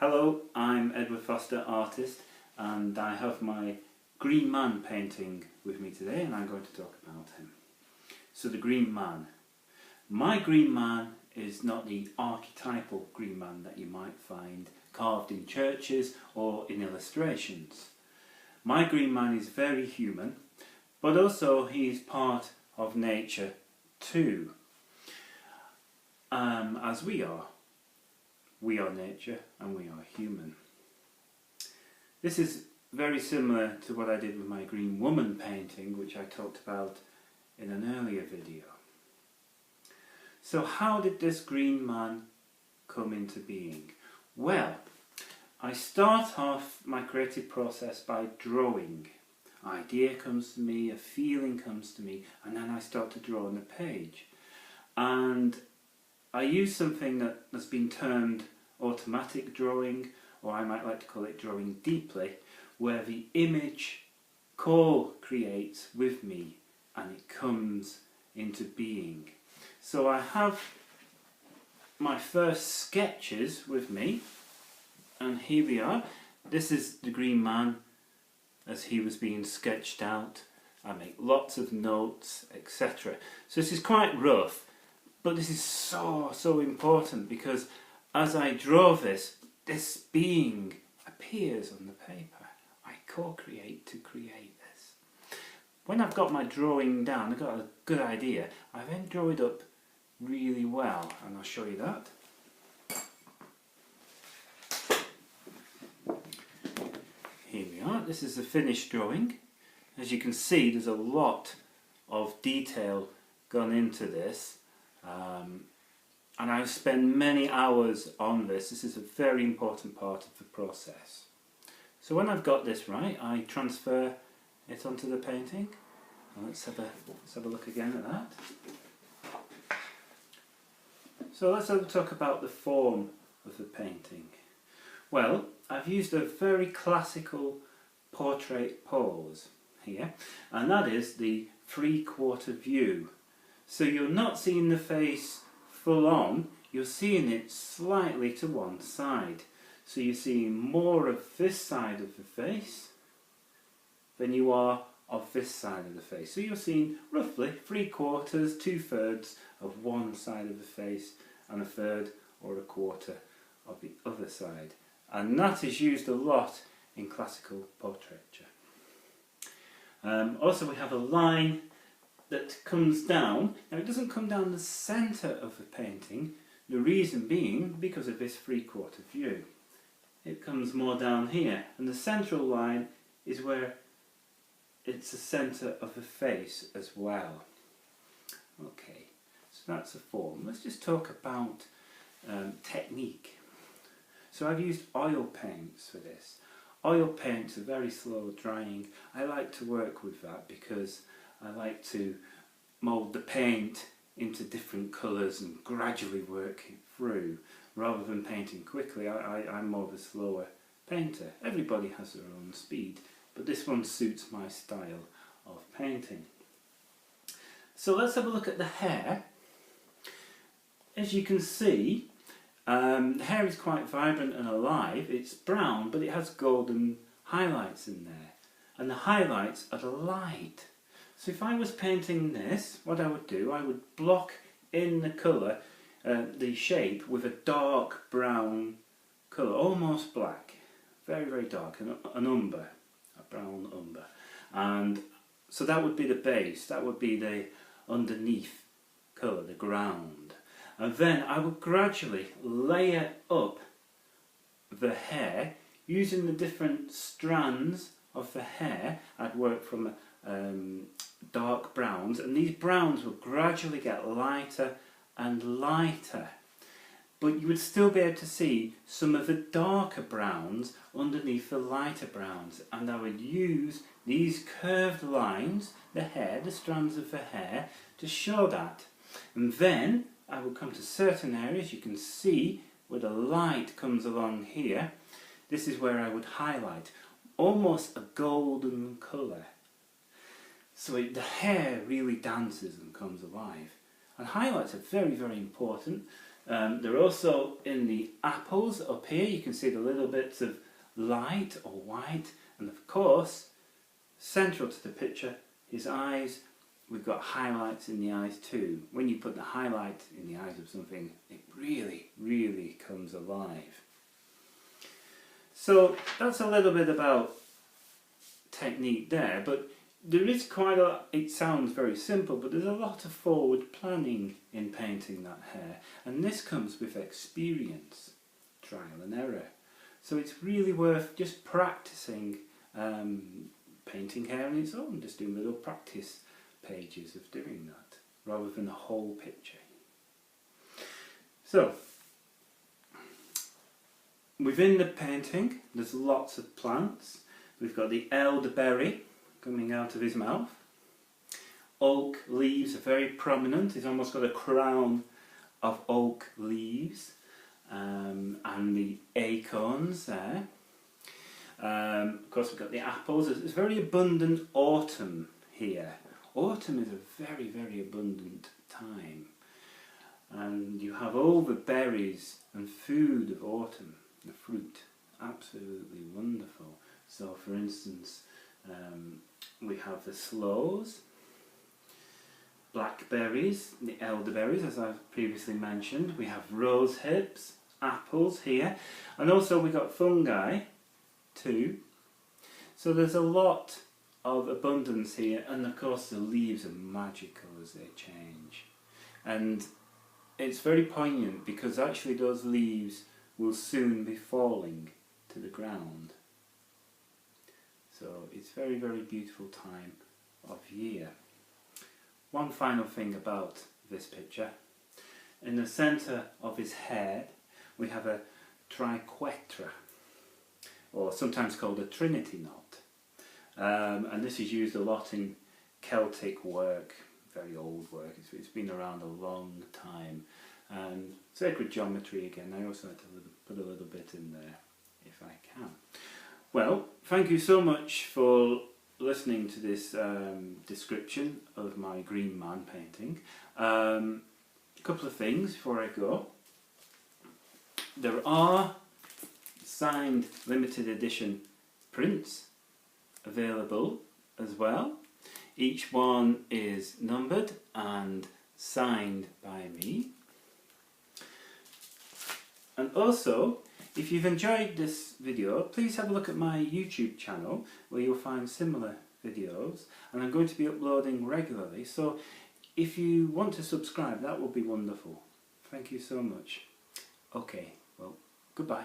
Hello, I'm Edward Foster, artist, and I have my Green Man painting with me today, and I'm going to talk about him. So the Green Man. My Green Man is not the archetypal Green Man that you might find carved in churches or in illustrations. My Green Man is very human, but also he's part of nature too, as we are. We are nature and we are human. This is very similar to what I did with my Green Woman painting, which I talked about in an earlier video. So how did this Green Man come into being? Well, I start off my creative process by drawing. An idea comes to me, a feeling comes to me, and then I start to draw on the page. And I use something that has been termed automatic drawing, or I might like to call it drawing deeply, where the image co-creates with me and it comes into being. So I have my first sketches with me, and here we are. This is the Green Man as he was being sketched out. I make lots of notes, etc. So this is quite rough. But this is so important, because as I draw this being appears on the paper. I co-create to create this. When I've got my drawing down, I've got a good idea, I then draw it up really well, and I'll show you that. Here we are, this is the finished drawing. As you can see, there's a lot of detail gone into this. And I've spent many hours on this. This is a very important part of the process. So when I've got this right, I transfer it onto the painting. And let's have a look again at that. So let's have a talk about the form of the painting. Well, I've used a very classical portrait pose here, and that is the three-quarter view. So you're not seeing the face full on, you're seeing it slightly to one side. So you're seeing more of this side of the face than you are of this side of the face. So you're seeing roughly 3/4, 2/3 of one side of the face and 1/3 or 1/4 of the other side. And that is used a lot in classical portraiture. Also we have a line that comes down. Now it doesn't come down the centre of the painting, the reason being because of this three-quarter view. It comes more down here, and the central line is where it's the centre of the face as well. Okay, so that's the form. Let's just talk about technique. So I've used oil paints for this. Oil paints are very slow drying. I like to work with that because I like to mould the paint into different colours and gradually work it through, rather than painting quickly. I'm more of a slower painter. Everybody has their own speed, but this one suits my style of painting. So let's have a look at the hair. As you can see, the hair is quite vibrant and alive. It's brown, but it has golden highlights in there, and the highlights are the light. So if I was painting this, what I would do, I would block in the colour, the shape, with a dark brown colour, almost black, very dark, an umber, a brown umber. And so that would be the base, that would be the underneath colour, the ground. And then I would gradually layer up the hair using the different strands of the hair. I'd work from dark browns, and these browns will gradually get lighter and lighter, but you would still be able to see some of the darker browns underneath the lighter browns, and I would use these curved lines, the hair, the strands of the hair, to show that. And then I would come to certain areas. You can see where the light comes along here. This is where I would highlight, almost a golden colour. So the hair really dances and comes alive. And highlights are very important. They're also in the apples up here. You can see the little bits of light or white, and of course, central to the picture, his eyes. We've got highlights in the eyes too. When you put the highlight in the eyes of something, it really comes alive. So that's a little bit about technique there, but there is quite a, it sounds very simple, but there's a lot of forward planning in painting that hair, and this comes with experience, trial and error. So it's really worth just practicing painting hair on its own, just doing little practice pages of doing that, rather than a whole picture. So, within the painting, there's lots of plants. We've got the elderberry coming out of his mouth. Oak leaves are very prominent. He's almost got a crown of oak leaves, and the acorns there. Of course, we've got the apples. It's very abundant autumn here. Autumn is a very abundant time, and you have all the berries and food of autumn, the fruit, absolutely wonderful. So for instance, we have the sloes, blackberries, the elderberries as I've previously mentioned. We have rose hips, apples here, and also we got fungi too. So there's a lot of abundance here, and of course the leaves are magical as they change. And it's very poignant because actually those leaves will soon be falling to the ground. So it's very beautiful time of year. One final thing about this picture. In the centre of his head we have a triquetra, or sometimes called a trinity knot. And this is used a lot in Celtic work, very old work. It's been around a long time. And sacred geometry again, I also like to put a little bit in there if I can. Well, thank you so much for listening to this description of my Green Man painting. A couple of things before I go. There are signed limited edition prints available as well. Each one is numbered and signed by me. And also, if you've enjoyed this video, please have a look at my YouTube channel where you'll find similar videos, and I'm going to be uploading regularly, so if you want to subscribe, that would be wonderful. Thank you so much. Okay, well, goodbye.